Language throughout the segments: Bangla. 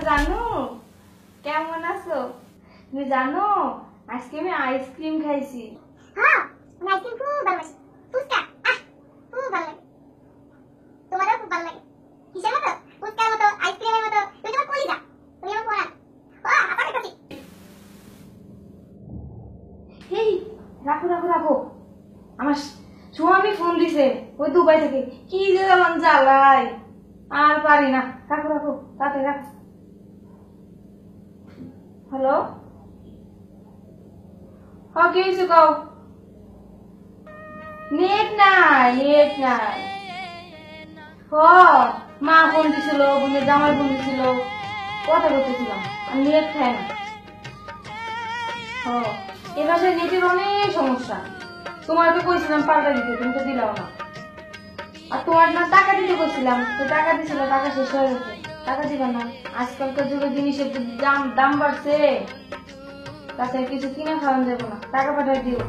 জানো কেমন আছো? তুমি জানো আজকে আমি আইসক্রিম খাইছি। হ্যাঁ, আমি আইসক্রিম খুব ভালোবাসি। ফুচকা খুব ভালো লাগে। তোমারও খুব ভালো লাগে। কিসের মতো? ফুচকার মতো, আইসক্রিমের মতো। তুমি তোমার কলিজা, তুমি আমার পরাণ। আবার কাছে। এই রাখো রাখো রাখো, আমার স্বামী ফোন দিছে ওই দুবাই থেকে, কি যে জ্বালান জ্বালায় আর পারি না। রাখো রাখো তাতে রাখো। হ্যালো, কি হয়েছে কও? নেট নাই, নেট নাই। মা ফোন দিছিল, বোনের জামাই ফোন দিছিল, কথা বলতেছিলাম, আর নেট খায় না। এ বাসায় নেটের অনেক সমস্যা। তোমার তো কইছিলাম পাল্টা দিতে, তুমি তো দিলাও না। আর তোমার না টাকা দিতে কইছিলাম, তো টাকা দিছিল, টাকা শেষ হয়ে গেছে, টাকা দিবা না। আজকালকার যুগে জিনিসের দাম বাড়ছে, তাছাড়া কিছু কিনে খাওয়ানো যাবো না, টাকা পাঠাই দিও।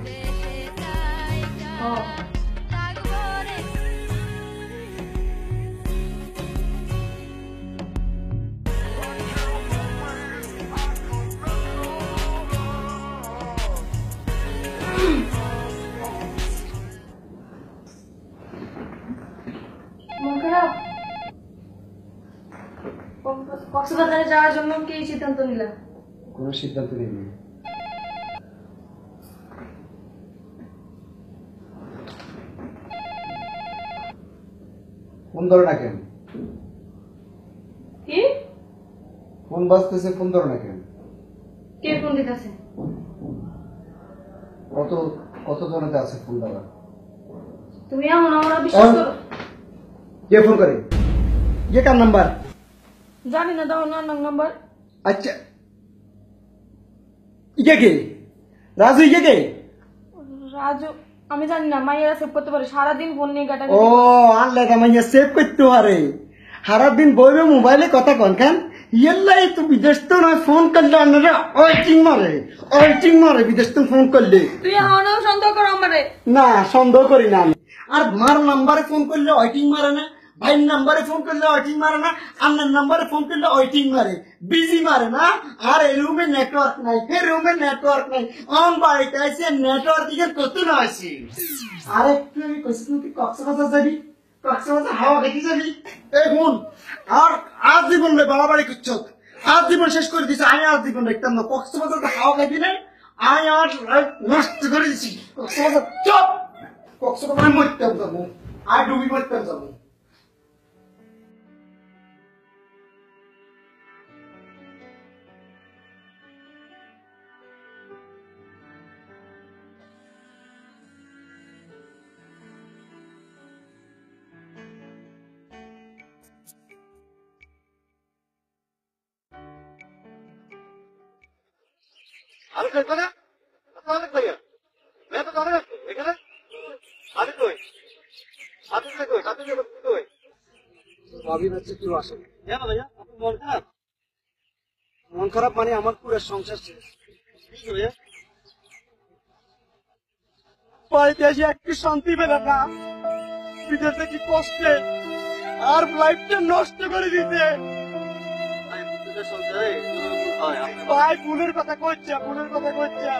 কক্সবাজারে যাওয়ার জন্য কি সিদ্ধান্ত নিলাম? কোনো সিদ্ধান্ত নিইনি। ফোন ধরো না কেন? কি ফোন বাজতেছে, ফোন ধরো না কেন? কে ফোন দিতেছে? কত কত জনতে আছে ফোন দেওয়া? তুমি এমন আমরা বিশ্বাস করো? কে ফোন করে? ये কার নাম্বার? জানি না, দাও না নাম্বার। আচ্ছা, ये কে? রাজু, ये কে? রাজু আমি জানি না, মাইয়ারা সেভ করতে পারে, সারাদিন ফোন নিয়ে গাটা। ও আল্লাহ, মাইয়া সেভ করতে পারে, সারাদিন বইবে মোবাইলে কথা কন কেন? ইয়াল্লাই তো বিদেশ তো না, ফোন করলে আপনারা অল্টিং মারে বিদেশ তো ফোন করলে। তুই এমনও সন্দেহ করো আমারে? না, সন্দেহ করি না আমি। আর মার নাম্বারে ফোন করলে অল্টিং মারে না, ভাইয়ের নাম্বারে ফোন করলে অল্টিং মারে না, আপনার নাম্বারে ফোন করলে অল্টিং মারে, বিজি মারে না। আর এই রুমে নেটওয়ার্ক নাই, এই রুমে নেটওয়ার্ক নাই, অন বাড়িতে আছে নেটওয়ার্ক দিকে কত না আছে। আর একটু আমি কইছি তুই কক্সবাজার যাবি, কক্সবাজার হাওয়া দেখি যাবি। এই বোন, আর আজ জীবন রে বাড়াবাড়ি করছো, আজ জীবন শেষ করে দিছে। আমি আজ জীবন দেখতাম না, কক্সবাজার হাওয়া খাইবি না, আমি আর নষ্ট করে দিছি। কক্সবাজার চপ, কক্সবাজার আমি মরতাম যাবো, আর ডুবি মরতাম যাবো। আমি খেলবো না, অনেক ভাইয়া मैं तो जाने এখানে আদি কই, আদি কই, আদি কই ভাবি হচ্ছে কেউ আসে জানো ভাইয়া, আপনার মন খারাপ? মন খারাপ মানে আমার পুরো সংসার শেষ। কি ভাইয়া? বাড়িতে এসে একটু শান্তি পেলাম না, বিদেশে কি কষ্টে আর লাইফটা নষ্ট করে দিতে। ভাই ভুলের কথা কইছে, ভুলের কথা কইছে,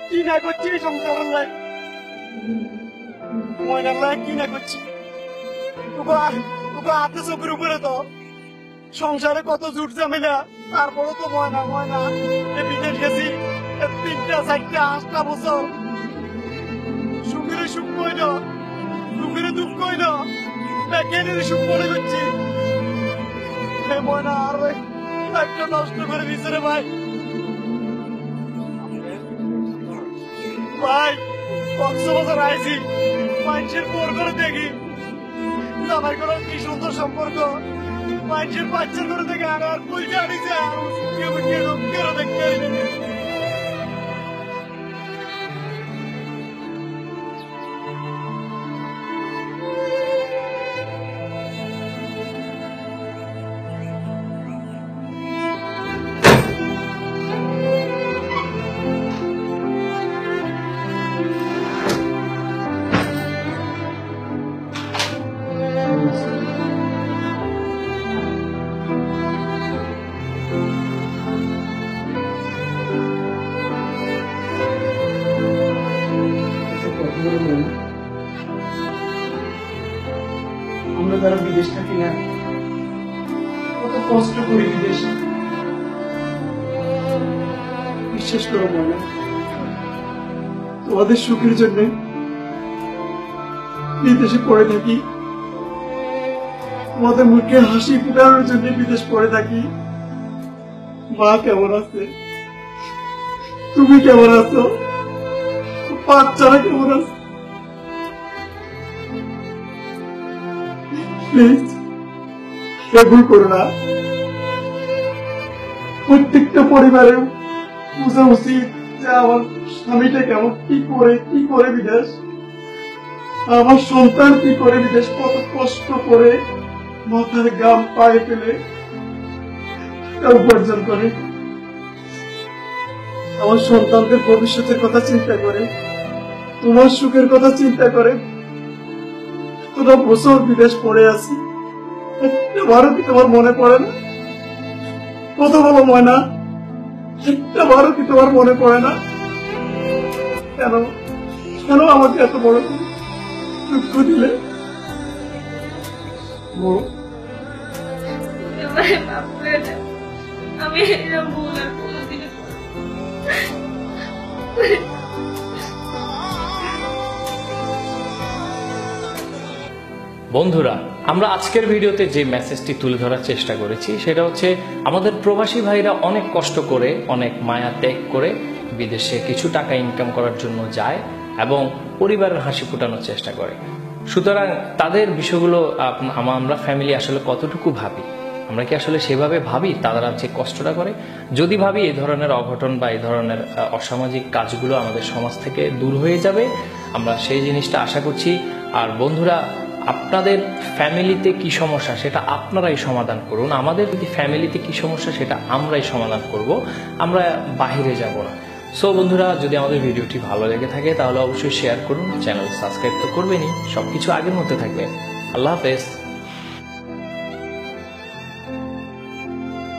কি না করছি এই সংসারের লাই, ময়নার লাই কি না করছি। তোকে হাতে চোখের উপরে তো সংসারে কত জুট ঝামেলা, তারপরে তো ময়না বিদেশ গেছি 3-4-5টা বছর, সুখের সুখ কইল, দুঃখের দুঃখ কইল, প্যাকেটের সুখ মনে করছি। ময়না আর একটা নষ্ট করে দিছে রে ভাই। ভাই কক্সবাজার আইছি, মানুষের পর করে দেখি জামাই করে কি সুন্দর সম্পর্ক, মানুষের বাচ্চা করে দেখে আর পয়সা আনিছে, আর কেন দেখতে বিদেশ থাকি না, কত কষ্ট করি বিদেশে। বিশ্বাস করো মনে, তোমাদের সুখের জন্য বিদেশে পড়ে থাকি, তোমাদের মুখে হাসি ফুটানোর জন্য বিদেশ পড়ে থাকি। মা কেমন আছে? তুমি কেমন আছো? বাচ্চারা কেমন আছে? প্লিজ ভুল করো না। প্রত্যেকটা পরিবারের বোঝা উচিত যে আমার স্বামীটা কেমন, কি করে বিদেশ, আমার সন্তান কি করে বিদেশ, কত কষ্ট করে মাথার গাম পায়ে ফেলে উপার্জন করে, আমার সন্তানদের ভবিষ্যতের কথা চিন্তা করে, তোমার সুখের কথা চিন্তা করে তোরা বছর বিদেশ পড়ে আছি, একটাবারও কি তোমার মনে পড়ে না? কত বলো ময়না, একটাবারও কি তোমার মনে পড়ে না? কেন কেন আমাকে এত বড় দুঃখ দিলে? আমি এরকম ভুল আর কোনোদিনই করব না। বন্ধুরা, আমরা আজকের ভিডিওতে যে মেসেজটি তুলে ধরার চেষ্টা করেছি সেটা হচ্ছে আমাদের প্রবাসী ভাইরা অনেক কষ্ট করে, অনেক মায়া ত্যাগ করে বিদেশে কিছু টাকা ইনকাম করার জন্য যায় এবং পরিবারের হাসি ফোটানোর চেষ্টা করে। সুতরাং তাদের বিষয়গুলো আমরা ফ্যামিলি আসলে কতটুকু ভাবি, আমরা কি আসলে সেভাবে ভাবি তারা যে কষ্টটা করে? যদি ভাবি, এই ধরনের অঘটন বা এই ধরনের অসামাজিক কাজগুলো আমাদের সমাজ থেকে দূর হয়ে যাবে, আমরা সেই জিনিসটা আশা করছি। আর বন্ধুরা, আপনাদের ফ্যামিলিতে কি সমস্যা সেটা আপনারাই সমাধান করুন, আমাদের যদি ফ্যামিলিতে কি সমস্যা সেটা আমরাই সমাধান করব, আমরা বাহিরে যাব না। সো বন্ধুরা, যদি আমাদের ভিডিওটি ভালো লেগে থাকে তাহলে অবশ্যই শেয়ার করুন, চ্যানেল সাবস্ক্রাইব তো করবেনই, সবকিছু আগের মধ্যে থাকবে। আল্লাহ হাফেজ।